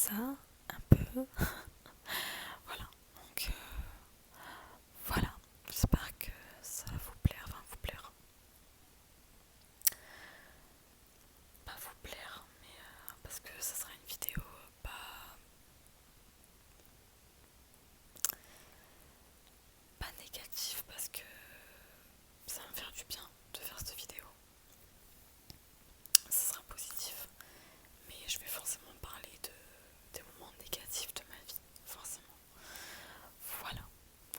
ça un peu. Voilà, donc voilà, j'espère que ça va vous plaire, enfin vous plaire. Pas vous plaire, mais parce que ça sera une vidéo pas négative, parce que ça va me faire du bien de faire cette vidéo. Ça sera positif, mais je vais forcément parler des moments négatifs de ma vie, forcément. Voilà,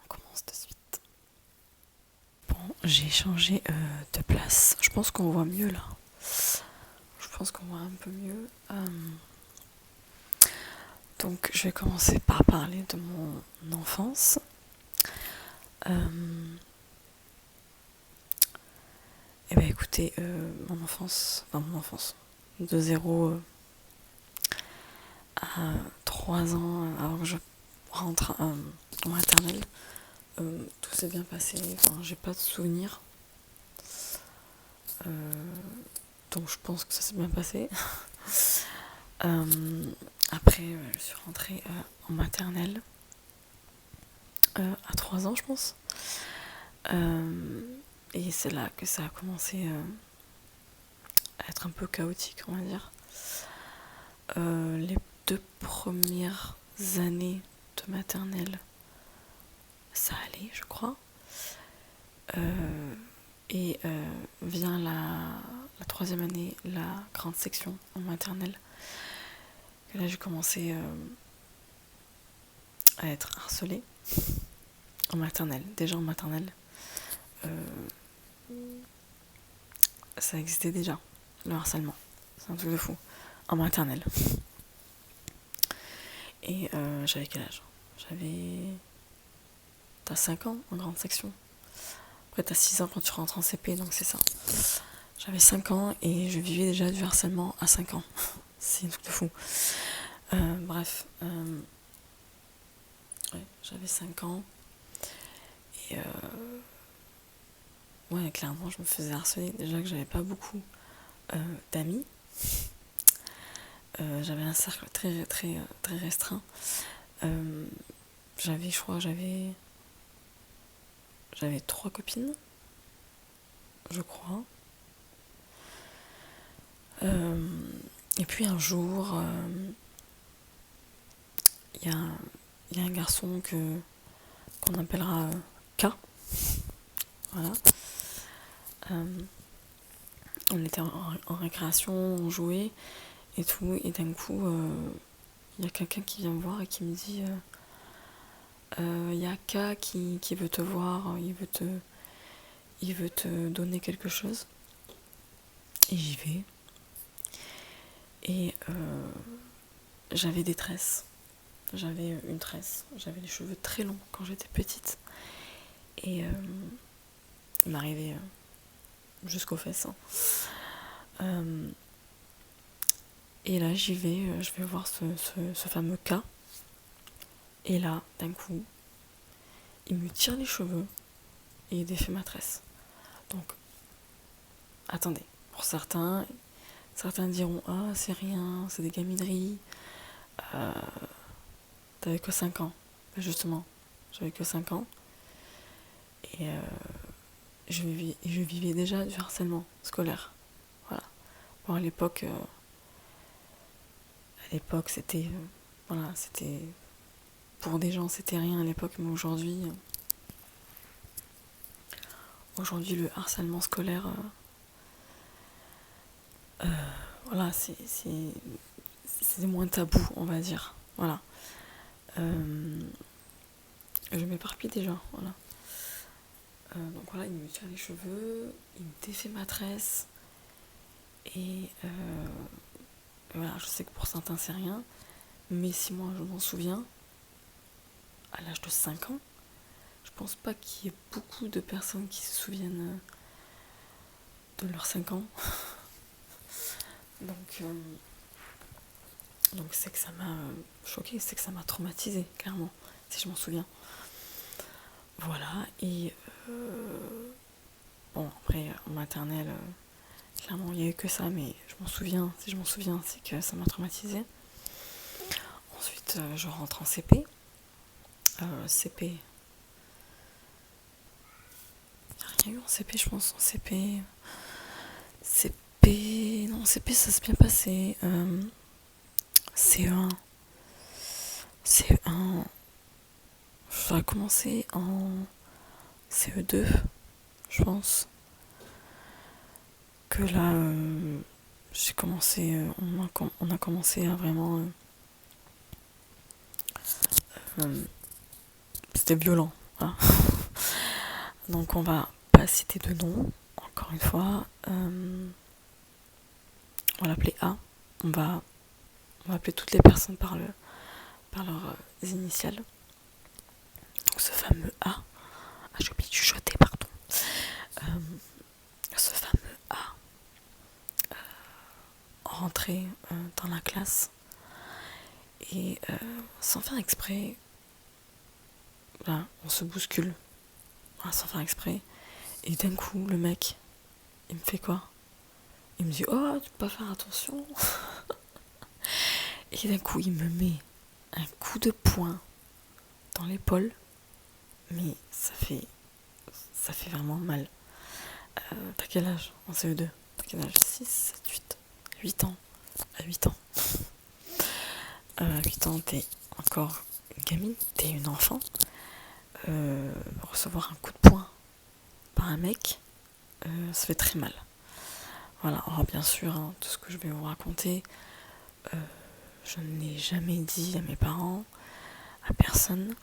on commence de suite. Bon, j'ai changé de place. Je pense qu'on voit mieux là. Je pense qu'on voit un peu mieux. Donc, je vais commencer par parler de mon enfance. Eh bien, écoutez, mon enfance, de 0 à 3 ans, avant que je rentre en maternelle, tout s'est bien passé. Enfin, j'ai pas de souvenirs. Donc, je pense que ça s'est bien passé. Après, je suis rentrée en maternelle à 3 ans, je pense. Et c'est là que ça a commencé à être un peu chaotique, on va dire. Les 2 premières années de maternelle, ça allait, je crois. Et vient la 3e année, la grande section en maternelle. Et là, j'ai commencé à être harcelée en maternelle. Déjà en maternelle, ça existait déjà, le harcèlement. C'est un truc de fou. En maternelle. Et j'avais quel âge ? T'as 5 ans en grande section. Après, t'as 6 ans quand tu rentres en CP, donc c'est ça. J'avais 5 ans et je vivais déjà du harcèlement à 5 ans. C'est un truc de fou. Bref. Ouais, j'avais 5 ans. Et ouais, clairement, je me faisais harceler. Déjà que j'avais pas beaucoup d'amis. J'avais un cercle très, très, très restreint. J'avais 3 copines, je crois. Et puis un jour, il y a un garçon qu'on appellera K. Voilà. On était en récréation, on jouait et tout, et d'un coup, il y a quelqu'un qui vient me voir et qui me dit il y a K qui veut te voir, il veut te donner quelque chose. Et j'y vais. Et j'avais des tresses. J'avais une tresse. J'avais les cheveux très longs quand j'étais petite. Et il m'arrivait jusqu'aux fesses. Et là, j'y vais. Je vais voir ce fameux K. Et là, d'un coup, il me tire les cheveux et il défait ma tresse. Donc, attendez. Pour certains diront « Ah, c'est rien, c'est des gamineries. T'avais que 5 ans. » Justement, j'avais que 5 ans. Et je vivais déjà du harcèlement scolaire. Voilà. Bon, à l'époque, c'était... voilà, c'était... Pour des gens, c'était rien à l'époque, mais aujourd'hui... aujourd'hui, le harcèlement scolaire... voilà, c'est moins tabou, on va dire. Voilà. Je m'éparpille déjà, voilà. Donc voilà, il me tire les cheveux, il me défait ma tresse. Et voilà, je sais que pour certains, c'est rien. Mais si moi, je m'en souviens, à l'âge de 5 ans, je pense pas qu'il y ait beaucoup de personnes qui se souviennent de leurs 5 ans. Donc c'est que ça m'a choquée, c'est que ça m'a traumatisée, clairement, si je m'en souviens. Voilà, et bon, après, en maternelle, clairement, il n'y a eu que ça, mais si je m'en souviens, c'est que ça m'a traumatisée. ensuite, je rentre en CP. CP. Il n'y a rien eu en CP, je pense. En CP. CP. Non, CP, ça s'est bien passé. CE1. CE1. Ça a commencé en CE2, je pense. Que là, j'ai commencé. On a commencé à vraiment. C'était violent. Voilà. Donc on va pas citer de nom, encore une fois. On va l'appeler A. On va appeler toutes les personnes par leurs initiales. Donc ce fameux A. Ah, j'ai oublié de chuchoter, pardon. Ce fameux A rentrait dans la classe et sans faire exprès, là, on se bouscule. Voilà, sans faire exprès. Et d'un coup, le mec, il me fait quoi? Il me dit, oh, tu peux pas faire attention. Et d'un coup, il me met un coup de poing dans l'épaule. Mais ça fait vraiment mal. T'as quel âge en CE2? T'as quel âge? 6, 7, 8. 8 ans. À 8 ans. À 8 ans, t'es encore une gamine, t'es une enfant. Recevoir un coup de poing par un mec, ça fait très mal. Voilà, alors bien sûr, hein, tout ce que je vais vous raconter, je ne l'ai jamais dit à mes parents, à personne.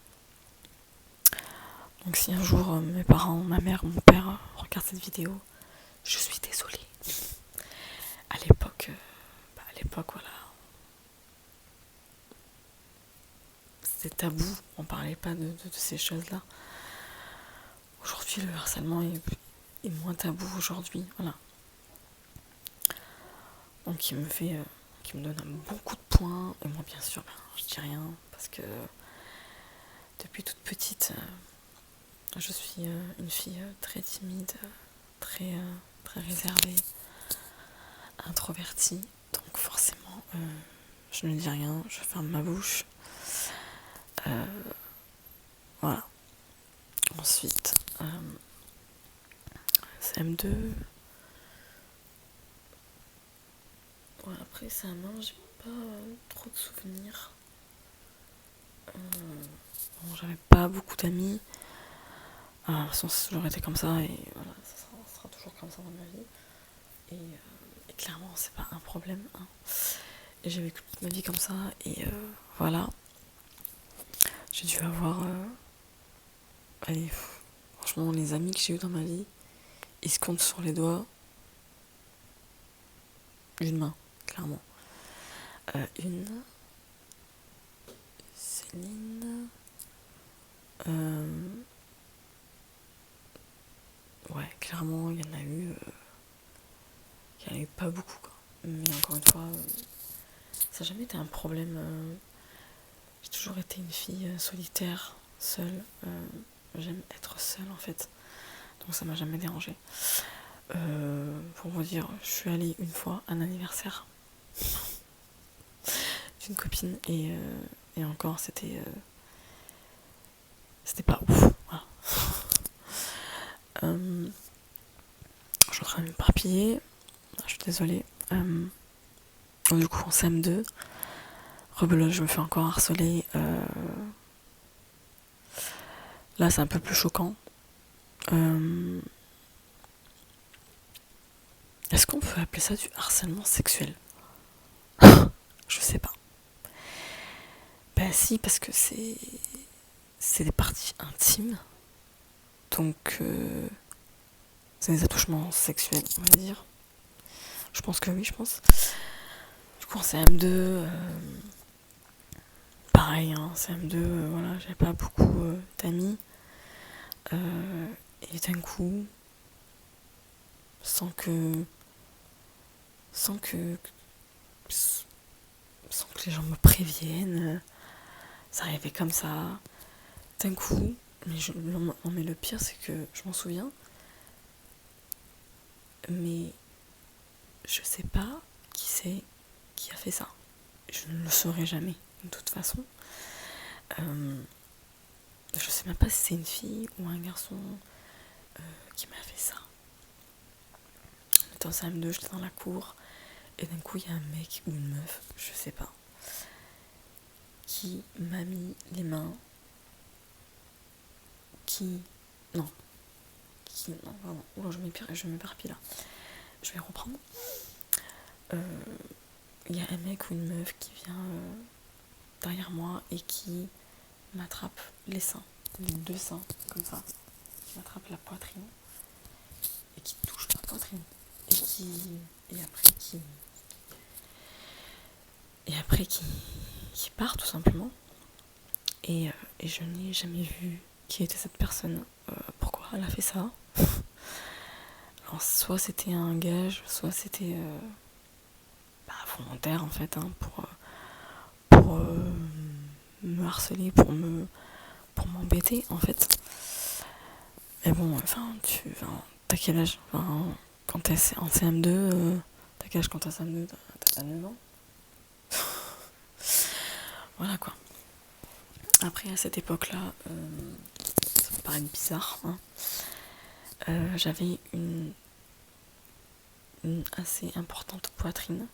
Donc si un jour mes parents, ma mère, mon père regardent cette vidéo, je suis désolée. À l'époque, voilà, c'était tabou, on parlait pas de ces choses-là. Aujourd'hui, le harcèlement est moins tabou aujourd'hui, voilà. Donc il me donne un bon coup de poing, et moi bien sûr, je dis rien, parce que depuis toute petite, je suis une fille très timide, très, très réservée, introvertie, donc forcément, je ne dis rien, je ferme ma bouche. Voilà. Ensuite, CM2. Ouais, après CM1, j'ai pas trop de souvenirs. Bon, j'avais pas beaucoup d'amis. De toute façon, ça a toujours été comme ça, et voilà, ça sera toujours comme ça dans ma vie. Et clairement, c'est pas un problème. Hein. Et j'ai vécu toute ma vie comme ça, et voilà. J'ai dû avoir. Allez, franchement, les amis que j'ai eu dans ma vie, ils se comptent sur les doigts d'une main, clairement. Une. Céline. Ouais, clairement, il y en a eu. Il n'y en a eu pas beaucoup, quoi. Mais encore une fois, ça n'a jamais été un problème. J'ai toujours été une fille solitaire, seule. J'aime être seule, en fait. Donc ça m'a jamais dérangée. Pour vous dire, je suis allée une fois à un anniversaire d'une copine, et encore, c'était pas ouf. Voilà. Je suis en train de m'éparpiller. Je suis désolée. Du coup, en CM2, rebelote, je me fais encore harceler. Là, c'est un peu plus choquant. Est-ce qu'on peut appeler ça du harcèlement sexuel? Je sais pas. Ben si, parce que c'est des parties intimes. Donc, c'est des attouchements sexuels, on va dire. Je pense que oui, je pense. Du coup, en CM2, pareil, hein, CM2, voilà, j'avais pas beaucoup d'amis. Et d'un coup, sans que les gens me préviennent, ça arrivait comme ça. D'un coup, mais le pire, c'est que je m'en souviens, mais je sais pas qui c'est qui a fait ça. Je ne le saurai jamais, de toute façon. Je sais même pas si c'est une fille ou un garçon qui m'a fait ça. On était en CM2, j'étais dans la cour, et d'un coup il y a un mec ou une meuf, je sais pas, qui m'a mis les mains, non, pardon, je m'éparpille là, je vais reprendre. Il y a un mec ou une meuf qui vient derrière moi et qui m'attrape les seins, les deux seins, comme ça, qui m'attrape la poitrine et qui touche ma poitrine et après qui part tout simplement. Et je n'ai jamais vu qui était cette personne, pourquoi elle a fait ça. Alors soit c'était un gage, soit c'était volontaire en fait, hein, pour me harceler, pour m'embêter en fait. Mais bon, t'as quel âge, quand t'es en CM2, t'as quel âge quand t'es en CM2, t'as 9 ans. Voilà quoi. Après à cette époque là, ça me paraît bizarre, hein. J'avais une assez importante poitrine.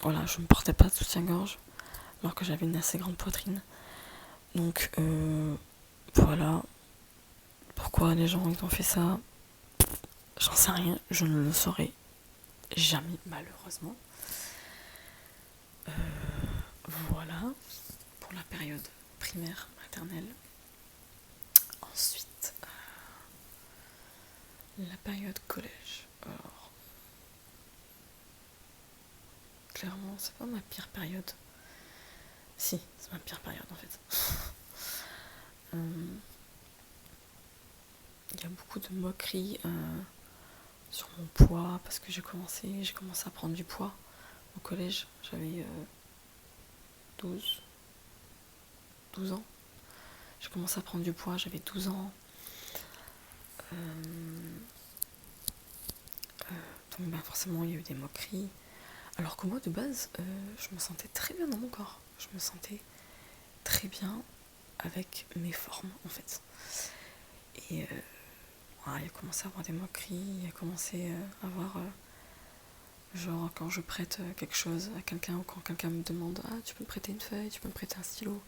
Voilà, je ne portais pas de soutien-gorge alors que j'avais une assez grande poitrine. Donc voilà. Pourquoi les gens ils ont fait ça, j'en sais rien, je ne le saurai jamais malheureusement. Voilà pour la période primaire, maternelle. Ensuite, la période collège. Alors, clairement, c'est pas ma pire période. Si, c'est ma pire période en fait. Il y a beaucoup de moqueries sur mon poids parce que j'ai commencé à prendre du poids au collège. J'avais 12 ans. J'ai commencé à prendre du poids, j'avais 12 ans. Donc forcément il y a eu des moqueries. Alors que moi de base, je me sentais très bien dans mon corps. Je me sentais très bien avec mes formes en fait. Et voilà, il a commencé à avoir des moqueries, il a commencé à avoir genre quand je prête quelque chose à quelqu'un ou quand quelqu'un me demande tu peux me prêter une feuille, tu peux me prêter un stylo.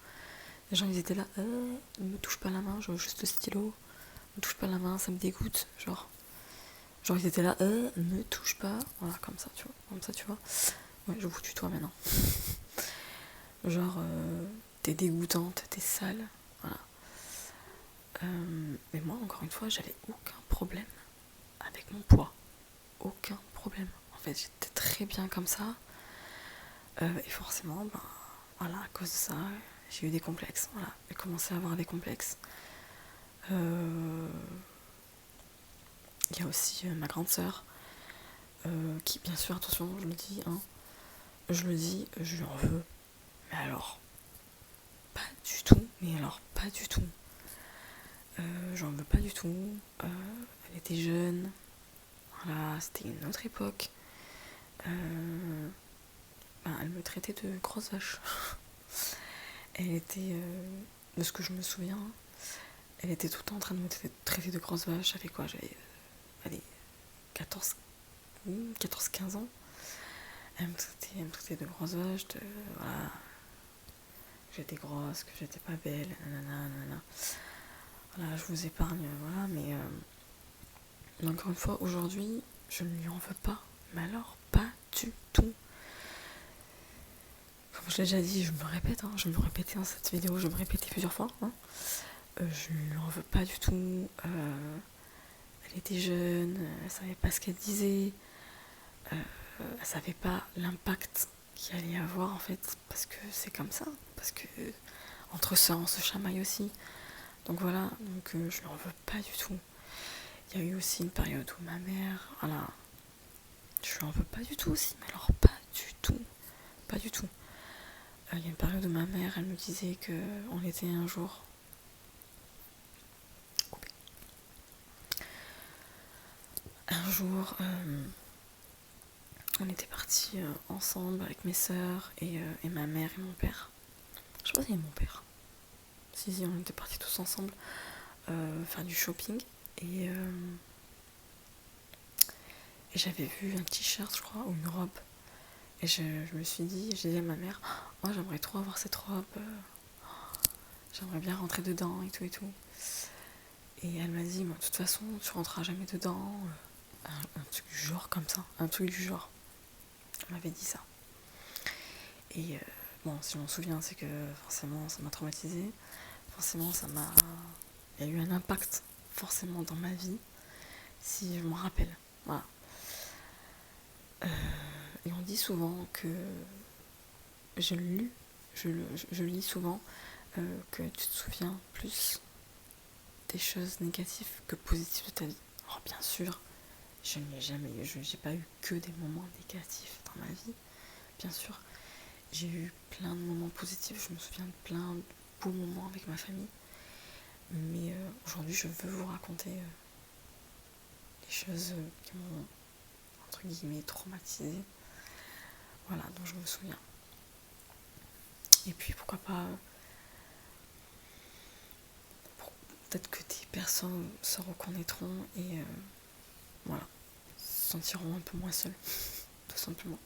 Les gens ils étaient là, ne me touche pas la main, je veux juste le stylo, ne me touche pas la main, ça me dégoûte, genre ils étaient là, ne me touche pas, voilà comme ça tu vois, ouais je vous tutoie maintenant. Genre t'es dégoûtante, t'es sale, voilà. Mais moi encore une fois j'avais aucun problème avec mon poids, aucun problème. En fait j'étais très bien comme ça, et forcément voilà, à cause de ça j'ai eu des complexes, voilà, j'ai commencé à avoir des complexes. Il y a aussi ma grande sœur qui, bien sûr, attention, je le dis, je lui en veux, mais alors pas du tout, j'en veux pas du tout. Elle était jeune, voilà, c'était une autre époque. Elle me traitait de grosse vache. Elle était, de ce que je me souviens, elle était tout le temps en train de me traiter de grosse vache. J'avais quoi, 14-15 ans. Elle me traitait de grosse vache, voilà, que j'étais grosse, que j'étais pas belle, nanana. Voilà, je vous épargne, voilà, mais encore une fois, aujourd'hui, je ne lui en veux pas, mais alors pas du tout. Comme je l'ai déjà dit, je me répète, je me répétais dans cette vidéo, je me répétais plusieurs fois, je ne lui en veux pas du tout. Elle était jeune, elle savait pas ce qu'elle disait, elle savait pas l'impact qu'il allait y avoir en fait, parce que c'est comme ça, parce que entre sœurs on se chamaille aussi. Donc voilà, je lui en veux pas du tout. Il y a eu aussi une période où ma mère, voilà, je lui en veux pas du tout aussi, mais alors pas du tout. Il y a une période où ma mère, elle me disait qu'on était un jour On était partis ensemble avec mes sœurs et ma mère et mon père. Je sais pas s'il y a mon père. Si, on était partis tous ensemble faire du shopping. Et j'avais vu un t-shirt, je crois, ou une robe. Et je me suis dit, j'ai dit à ma mère, oh, j'aimerais trop avoir cette robe. J'aimerais bien rentrer dedans et tout et tout. Et elle m'a dit, de toute façon, tu rentreras jamais dedans. Un truc du genre comme ça. Un truc du genre. Elle m'avait dit ça. Et si je m'en souviens, c'est que forcément, ça m'a traumatisée. Forcément, il y a eu un impact, forcément, dans ma vie, si je m'en rappelle. Voilà. Et on dit souvent que... Je lis souvent que tu te souviens plus des choses négatives que positives de ta vie. Alors bien sûr, je n'ai pas eu que des moments négatifs dans ma vie. Bien sûr, j'ai eu plein de moments positifs. Je me souviens de plein de beaux moments avec ma famille. Mais aujourd'hui, je veux vous raconter les choses qui m'ont, entre guillemets, traumatisée. Voilà, dont je me souviens. Et puis, pourquoi pas... peut-être que des personnes se reconnaîtront et voilà, se sentiront un peu moins seules, tout simplement.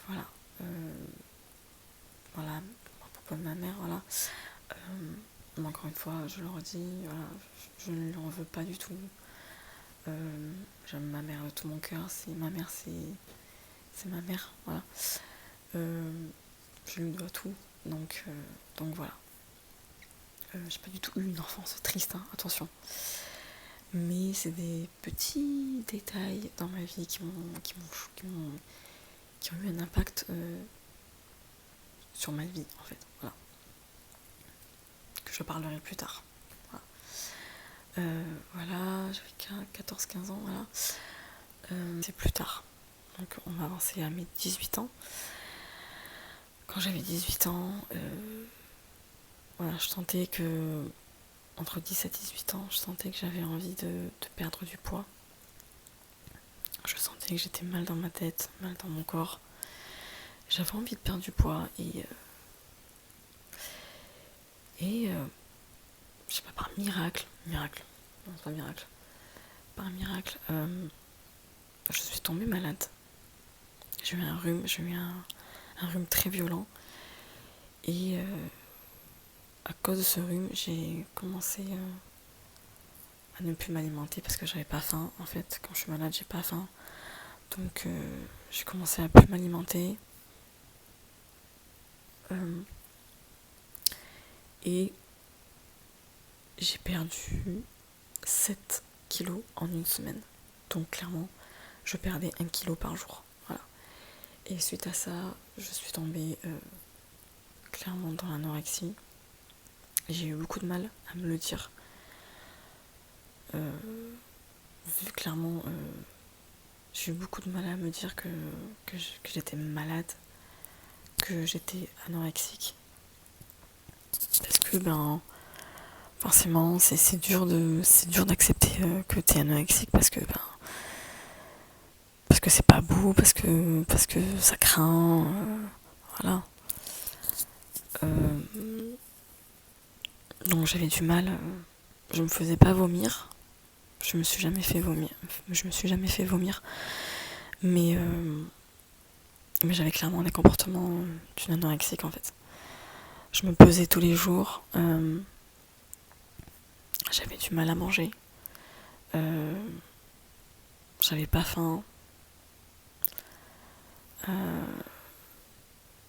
Voilà. Voilà, à propos de ma mère, voilà. Encore une fois, je le redis, voilà, je ne lui en veux pas du tout. J'aime ma mère de tout mon cœur, c'est ma mère, c'est ma mère, voilà. Je lui dois tout, donc voilà. J'ai pas du tout eu une enfance triste, hein, attention. Mais c'est des petits détails dans ma vie qui ont eu un impact sur ma vie, en fait. Voilà. Que je parlerai plus tard. Voilà, j'avais 14-15 ans, voilà. C'est plus tard. Donc on m'a avancé à mes 18 ans. Quand j'avais 18 ans, voilà, je sentais que, entre 17 et 18 ans, je sentais que j'avais envie de perdre du poids. Je sentais que j'étais mal dans ma tête, mal dans mon corps. J'avais envie de perdre du poids et je sais pas, par miracle, non c'est pas miracle, par miracle, je suis tombée malade. J'ai eu un rhume très violent et à cause de ce rhume, j'ai commencé à ne plus m'alimenter parce que j'avais pas faim. En fait, quand je suis malade, j'ai pas faim. Donc j'ai commencé à plus m'alimenter. Et j'ai perdu 7 kilos en une semaine. Donc clairement, je perdais 1 kilo par jour. Voilà. Et suite à ça, je suis tombée clairement dans l'anorexie. J'ai eu beaucoup de mal à me le dire. Clairement, j'ai eu beaucoup de mal à me dire que j'étais malade, que j'étais anorexique. Parce que forcément c'est dur d'accepter que t'es anorexique parce que c'est pas beau, parce que ça craint, voilà. Donc j'avais du mal, je me faisais pas vomir, je me suis jamais fait vomir, mais j'avais clairement les comportements d'une anorexique en fait. Je me pesais tous les jours, j'avais du mal à manger, j'avais pas faim.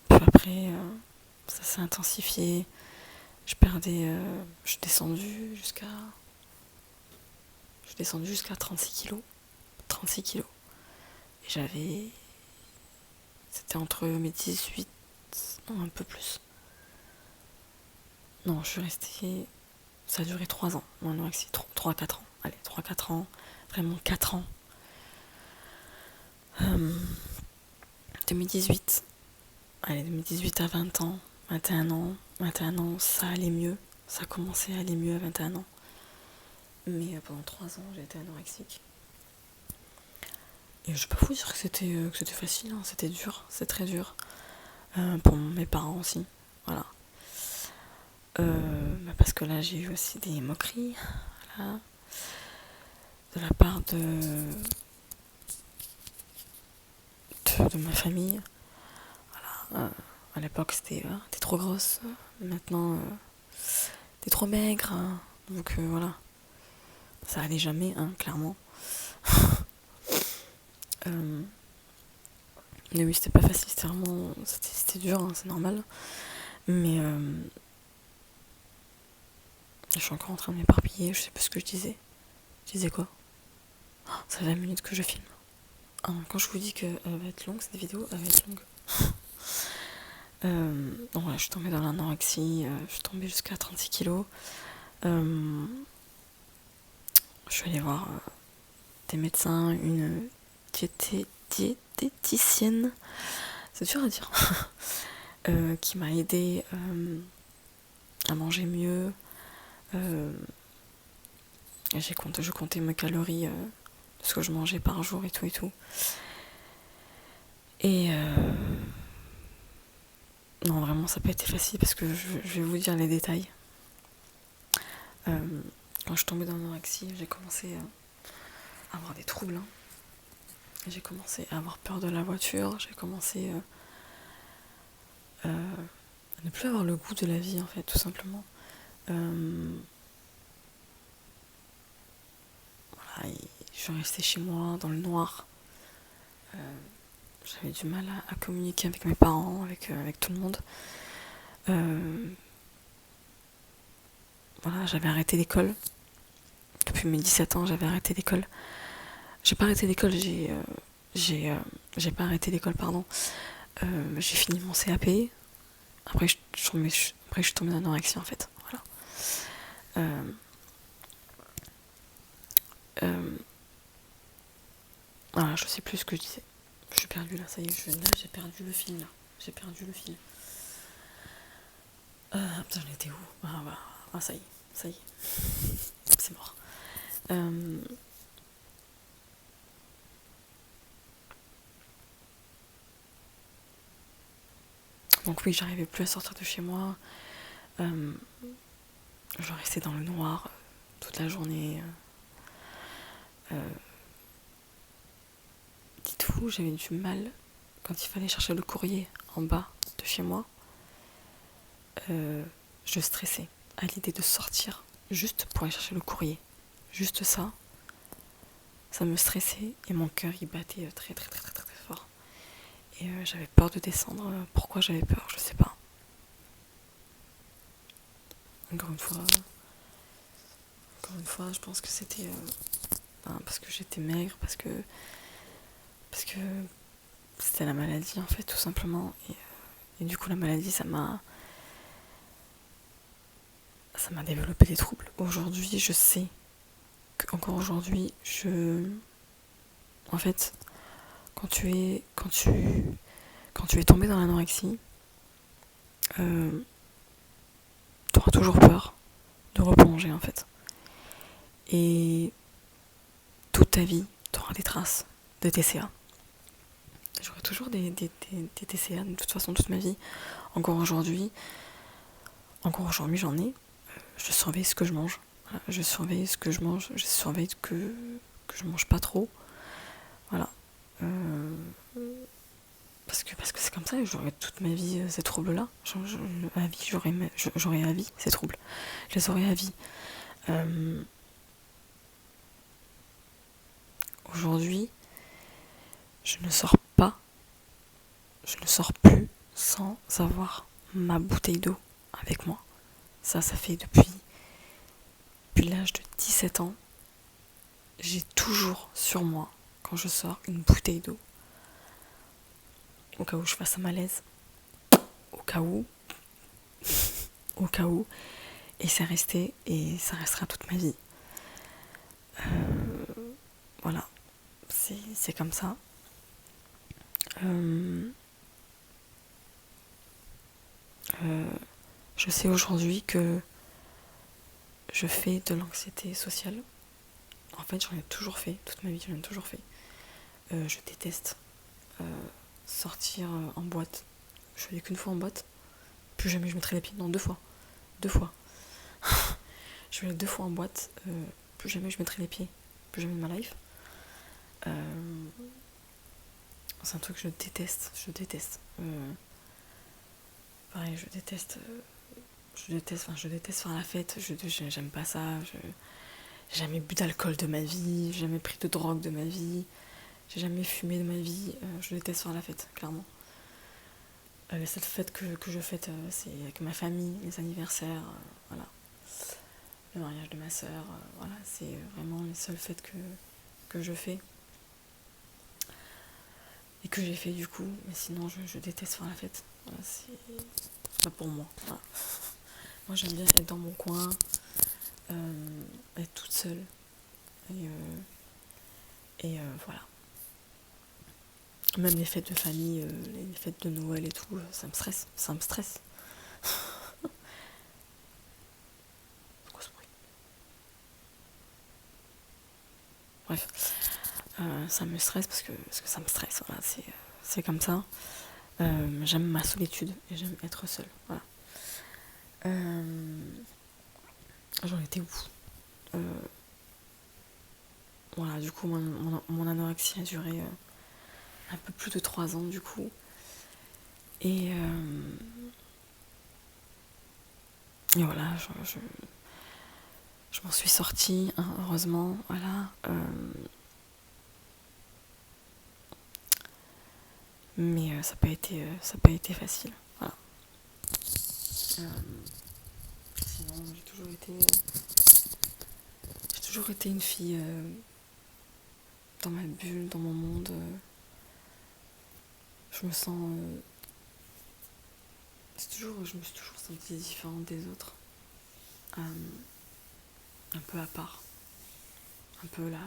Puis après, ça s'est intensifié. Je suis descendue jusqu'à 36 kilos. 36 kilos. Et c'était entre mes 18... Non, un peu plus. Non, je suis restée... Ça a duré 3 ans. Mon anorexie, 3-4 ans. Allez, 3-4 ans. Vraiment 4 ans. 2018. Allez, 2018 à 20 ans. 21 ans. 21 ans, ça allait mieux. Ça a commencé à aller mieux à 21 ans. Mais pendant 3 ans, j'ai été anorexique. Et je vais pas vous dire que c'était facile, hein. C'était dur, c'est très dur. Pour mes parents aussi, voilà. Parce que là j'ai eu aussi des moqueries, voilà, de la part de ma famille. À l'époque c'était t'es trop grosse, maintenant t'es trop maigre, hein. Donc voilà, ça allait jamais, hein, clairement. Mais oui, c'était pas facile, c'était vraiment, c'était dur, hein, c'est normal. Mais je suis encore en train de m'éparpiller, je sais pas ce que je disais. Je disais quoi? Ça fait 20 minutes que je filme. Quand je vous dis qu'elle va être longue, cette vidéo, elle va être longue. Donc voilà, je suis tombée dans l'anorexie, je suis tombée jusqu'à 36 kilos. Je suis allée voir des médecins, une diététicienne, c'est dur à dire, qui m'a aidée à manger mieux. Je comptais mes calories de ce que je mangeais par jour et tout et tout. Et non, vraiment, ça n'a pas été facile parce que je vais vous dire les détails. Quand je suis tombée dans l'anorexie, j'ai commencé à avoir des troubles, hein. J'ai commencé à avoir peur de la voiture, j'ai commencé à ne plus avoir le goût de la vie, en fait, tout simplement. Voilà, je suis restée chez moi, dans le noir. J'avais du mal à communiquer avec mes parents, avec tout le monde. Voilà, j'avais arrêté l'école. Depuis mes 17 ans, j'avais arrêté l'école. J'ai pas arrêté l'école, j'ai pas arrêté l'école, pardon. J'ai fini mon CAP. Après, je suis tombée dans l'anorexie, en fait. Voilà. Voilà, je sais plus ce que je disais. Je suis perdue là, ça y est, j'ai perdu le fil là. J'ai perdu le fil. Putain, j'en étais où? Ça y est, ça y est. C'est mort. Donc oui, j'arrivais plus à sortir de chez moi. Je restais dans le noir toute la journée. Dites-vous, j'avais du mal quand il fallait chercher le courrier en bas de chez moi. Je stressais à l'idée de sortir juste pour aller chercher le courrier. Juste ça, ça me stressait et mon cœur il battait très très très très très, très fort. Et j'avais peur de descendre. Pourquoi j'avais peur, je sais pas. Encore une fois, je pense que c'était parce que j'étais maigre, parce que c'était la maladie en fait, tout simplement. Et du coup, la maladie, ça m'a développé des troubles. Aujourd'hui, je sais qu'encore aujourd'hui, en fait, quand tu es tombé dans l'anorexie, t'auras toujours peur de replonger en fait. Et toute ta vie, t'auras des traces de TCA. J'aurai toujours des TCA de toute façon toute ma vie. Encore aujourd'hui j'en ai. Je surveille ce que je mange. Voilà, je surveille ce que je mange. Je surveille que je mange pas trop. Voilà. Parce que c'est comme ça, j'aurai toute ma vie ces troubles-là. J'aurai à vie ces troubles. Je les aurai à vie. Aujourd'hui, je ne sors plus sans avoir ma bouteille d'eau avec moi. Ça fait depuis l'âge de 17 ans. J'ai toujours sur moi, quand je sors, une bouteille d'eau. Au cas où je fasse un malaise. Au cas où. Et c'est resté, et ça restera toute ma vie. Voilà. C'est comme ça. Je sais aujourd'hui que je fais de l'anxiété sociale. En fait, j'en ai toujours fait, toute ma vie, j'en ai toujours fait. je déteste sortir en boîte. Je suis allée qu'une fois en boîte. Plus jamais je mettrai les pieds. Non, 2 fois. 2 fois. Je suis allée 2 fois en boîte. Plus jamais je mettrai les pieds. Plus jamais de ma life. C'est un truc que je déteste. Pareil, je déteste faire la fête. J'aime pas ça. J'ai jamais bu d'alcool de ma vie. J'ai jamais pris de drogue de ma vie. J'ai jamais fumé de ma vie. Je déteste faire la fête, clairement. Les seules fêtes que je fête, c'est avec ma famille, les anniversaires, voilà. Le mariage de ma sœur, voilà. C'est vraiment les seules fêtes que je fais. Et que j'ai fait du coup. Mais sinon, je déteste faire la fête. Voilà, c'est pas pour moi. Voilà. Moi, j'aime bien être dans mon coin, être toute seule. Et voilà. Même les fêtes de famille, les fêtes de Noël et tout, ça me stresse. C'est quoi ce bruit? Bref, ça me stresse parce que ça me stresse, voilà, c'est comme ça. J'aime ma solitude et j'aime être seule, voilà. J'en étais où? Voilà, du coup, mon anorexie a duré un peu plus de 3 ans, du coup. Et voilà, je m'en suis sortie, hein, heureusement, voilà. Mais ça n'a pas été facile, voilà. Sinon, j'ai toujours été une fille dans ma bulle, dans mon monde. Je me suis toujours sentie différente des autres. Un peu à part. Un peu la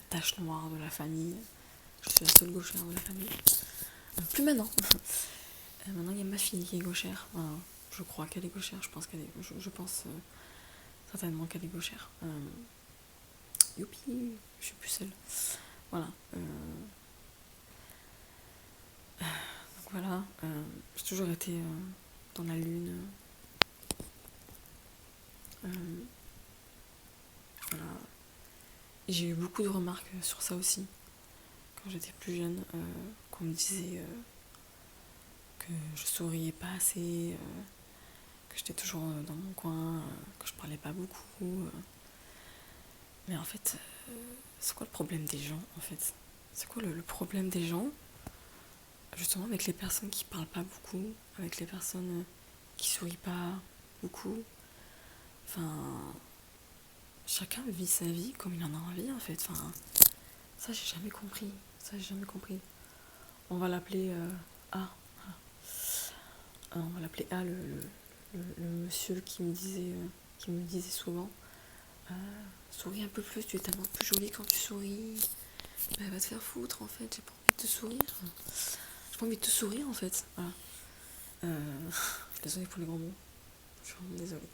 tache noire de la famille. Je suis la seule gauchère de la famille. Plus maintenant. Maintenant, il y a ma fille qui est gauchère. Voilà. Je crois qu'elle est gauchère. Je pense certainement qu'elle est gauchère. Youpi, je suis plus seule. Voilà. Donc voilà. J'ai toujours été dans la lune. Voilà. Et j'ai eu beaucoup de remarques sur ça aussi. Quand j'étais plus jeune, qu'on me disait que je souriais pas assez, que j'étais toujours dans mon coin, que je parlais pas beaucoup. Mais en fait, c'est quoi le problème des gens, en fait? C'est quoi le problème des gens, justement, avec les personnes qui parlent pas beaucoup, avec les personnes qui sourient pas beaucoup? Enfin, chacun vit sa vie comme il en a envie, en fait. Enfin, ça, j'ai jamais compris. On va l'appeler A. On va l'appeler A, le monsieur qui me disait souvent souris un peu plus, tu es tellement plus jolie quand tu souris. Bah, va te faire foutre, en fait, j'ai pas envie de te sourire. J'ai pas envie de te sourire, en fait. Voilà. Je suis désolée pour les gros mots. Je suis vraiment désolée.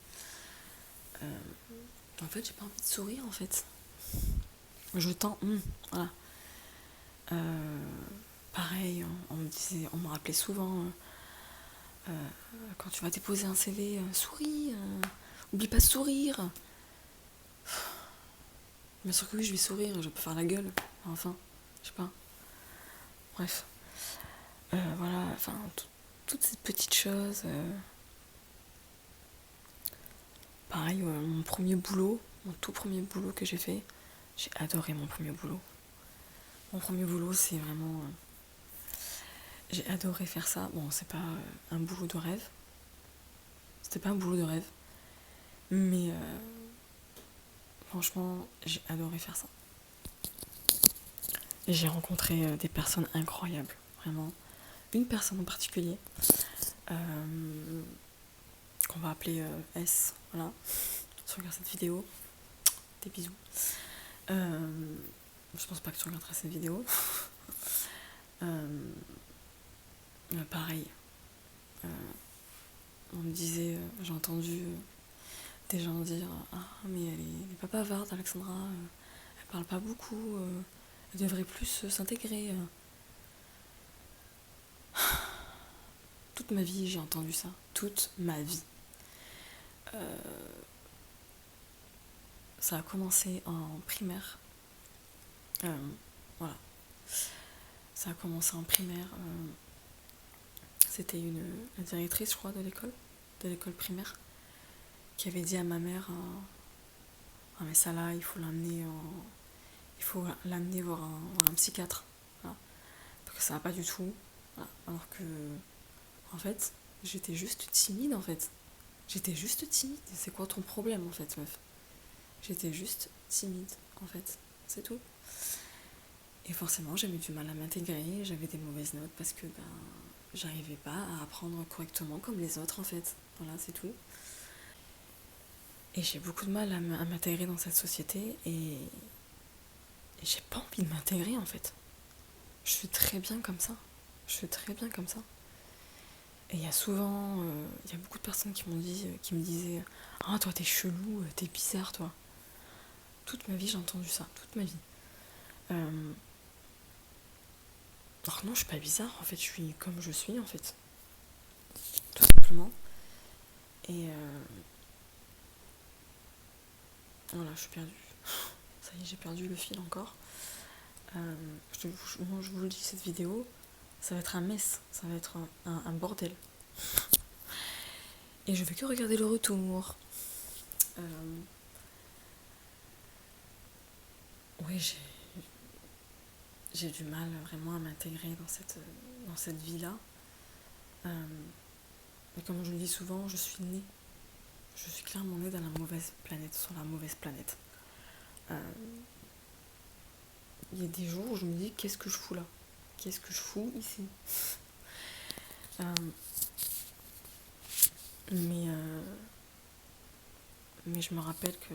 En fait, j'ai pas envie de sourire, en fait. Je tends, voilà. Pareil, on me rappelait souvent quand tu vas déposer un CV, souris, oublie pas de sourire. Bien sûr que oui, je vais sourire, je peux faire la gueule, enfin, je sais pas. Bref, voilà, enfin, toutes ces petites choses. Pareil, mon tout premier boulot que j'ai fait, j'ai adoré mon premier boulot. Mon premier boulot, c'est vraiment... j'ai adoré faire ça. Bon, c'est pas un boulot de rêve. C'était pas un boulot de rêve. Mais franchement, j'ai adoré faire ça. Et j'ai rencontré des personnes incroyables, vraiment. Une personne en particulier, qu'on va appeler S, voilà. Si tu regardes cette vidéo, des bisous. Je pense pas que tu regarderas cette vidéo. Pareil. On me disait, j'ai entendu des gens dire ah mais elle est pas bavarde Alexandra, elle parle pas beaucoup, Elle devrait plus s'intégrer. Toute ma vie, j'ai entendu ça. Toute ma vie. Ça a commencé en primaire. Voilà. Ça a commencé en primaire. C'était la directrice, je crois, de l'école primaire, qui avait dit à ma mère ah mais ça là, il faut l'amener voir un psychiatre. Voilà. Parce que ça va pas du tout. Voilà. Alors que, en fait, j'étais juste timide, en fait. J'étais juste timide. C'est quoi ton problème, en fait, meuf? J'étais juste timide, en fait. C'est tout. Et forcément, j'avais du mal à m'intégrer. J'avais des mauvaises notes parce que j'arrivais pas à apprendre correctement comme les autres, en fait. Voilà, c'est tout. Et j'ai beaucoup de mal à m'intégrer dans cette société et j'ai pas envie de m'intégrer, en fait. Je suis très bien comme ça. Je suis très bien comme ça. Et il y a beaucoup de personnes qui me disaient ah toi t'es chelou, t'es bizarre toi. Toute ma vie j'ai entendu ça, toute ma vie. Alors non, je suis pas bizarre, en fait je suis comme je suis en fait, tout simplement. Et voilà, je suis perdue. Ça y est, j'ai perdu le fil encore. Je vous le dis, cette vidéo, ça va être un mess, ça va être un bordel. Et je vais que regarder le retour. Oui, j'ai du mal vraiment à m'intégrer dans cette vie-là. Mais comme je le dis souvent, je suis clairement née dans la mauvaise planète, sur la mauvaise planète. Il y a des jours où je me dis qu'est-ce que je fous là? Qu'est-ce que je fous ici? Mais je me rappelle que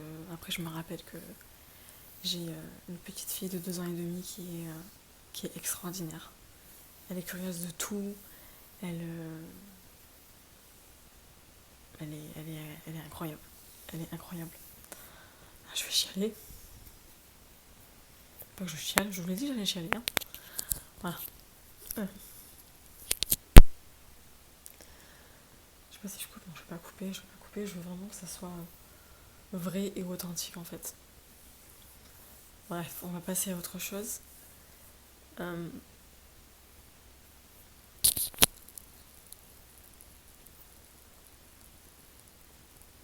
j'ai une petite fille de 2 ans et demi qui est extraordinaire. Elle est curieuse de tout. Elle est incroyable. Elle est incroyable. Ah, je vais chialer. Pas que je chiale, je vous l'ai dit, j'allais chialer. Hein. Voilà. Je sais pas si je coupe, non, je vais pas couper. Je veux vraiment que ça soit vrai et authentique en fait. Bref, on va passer à autre chose.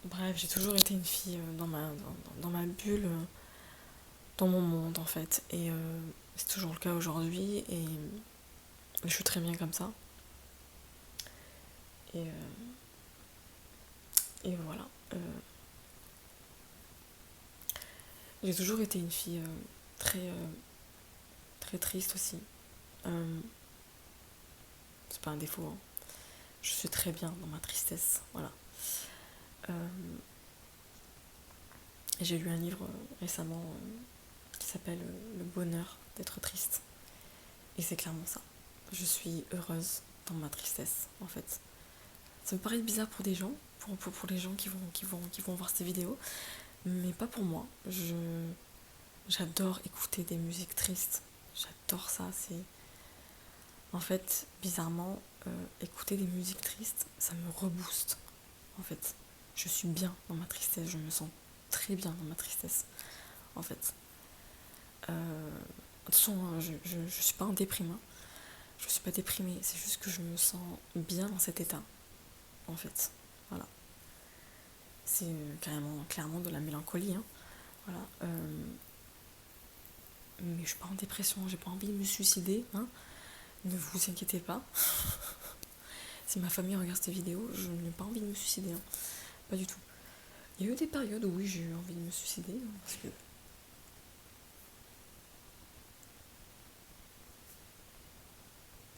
Bref, j'ai toujours été une fille dans ma bulle, dans mon monde en fait. Et c'est toujours le cas aujourd'hui. Et je suis très bien comme ça. Et voilà. J'ai toujours été une fille très, très triste aussi. C'est pas un défaut. Hein. Je suis très bien dans ma tristesse. Voilà. J'ai lu un livre récemment qui s'appelle Le bonheur d'être triste. Et c'est clairement ça. Je suis heureuse dans ma tristesse, en fait. Ça me paraît bizarre pour des gens, pour les gens qui vont voir ces vidéos, mais pas pour moi. J'adore écouter des musiques tristes. J'adore ça. En fait, bizarrement, écouter des musiques tristes, ça me rebooste. En fait, je suis bien dans ma tristesse. Je me sens très bien dans ma tristesse. En fait. Attention, je suis pas en déprime. Hein. Je suis pas déprimée. C'est juste que je me sens bien dans cet état. En fait. Voilà. C'est clairement de la mélancolie. Hein. Voilà. Mais je suis pas en dépression. J'ai pas envie de me suicider. Hein. Ne vous inquiétez pas. Si ma famille regarde cette vidéo, je n'ai pas envie de me suicider. Hein. Pas du tout. Il y a eu des périodes où oui, j'ai eu envie de me suicider. Parce que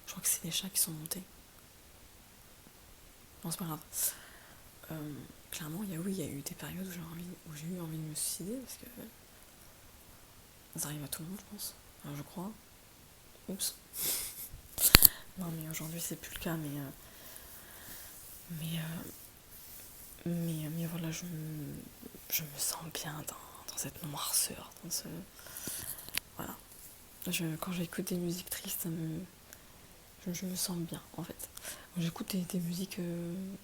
je crois que c'est des chats qui sont montés. Non, c'est pas grave. Clairement, il y a eu des périodes où j'ai eu envie de me suicider parce que ça arrive à tout le monde, je pense. Enfin, je crois. Oups. Non, mais aujourd'hui, c'est plus le cas, mais voilà, je me sens bien dans cette noirceur, voilà. Quand j'écoute des musiques tristes, je me sens bien en fait. J'écoute des musiques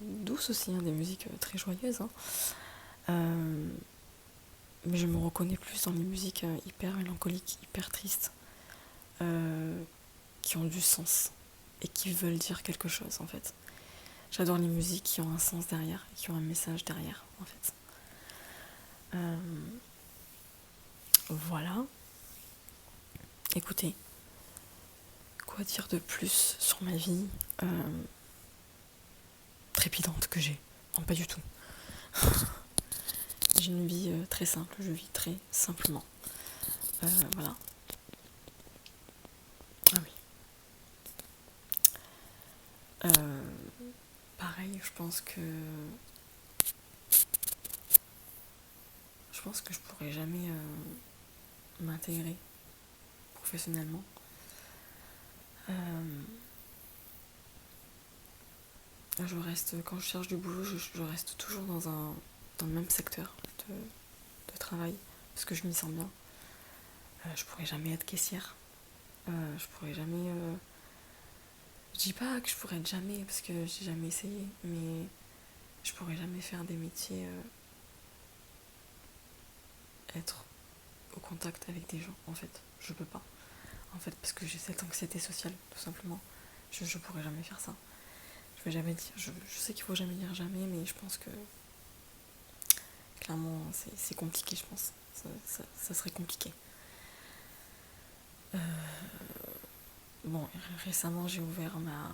douces aussi, hein, des musiques très joyeuses. Hein. Mais je me reconnais plus dans les musiques hyper mélancoliques, hyper tristes, qui ont du sens et qui veulent dire quelque chose en fait. J'adore les musiques qui ont un sens derrière et qui ont un message derrière en fait. Voilà. Écoutez, quoi dire de plus sur ma vie trépidante que j'ai? Non, pas du tout. J'ai une vie très simple, je vis très simplement. Voilà. Ah oui. Pareil, je pourrais jamais m'intégrer professionnellement. Quand je cherche du boulot, je reste toujours dans le même secteur de travail, parce que je m'y sens bien. Je pourrais jamais être caissière. Je pourrais jamais. Je dis pas que je pourrais être jamais, parce que j'ai jamais essayé, mais je pourrais jamais faire des métiers. Être au contact avec des gens, en fait. Je peux pas. En fait, parce que j'ai cette anxiété sociale, tout simplement. Je pourrais jamais faire ça. Je vais jamais dire. Je sais qu'il faut jamais dire jamais, mais je pense que clairement, c'est compliqué, je pense. Ça serait compliqué. Bon, récemment, j'ai ouvert ma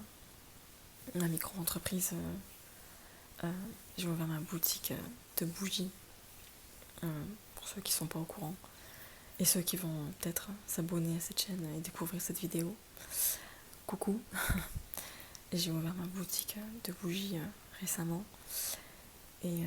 micro-entreprise. J'ai ouvert ma boutique de bougies. Pour ceux qui sont pas au courant. Et ceux qui vont peut-être s'abonner à cette chaîne et découvrir cette vidéo. Coucou. Et j'ai ouvert ma boutique de bougies récemment. Et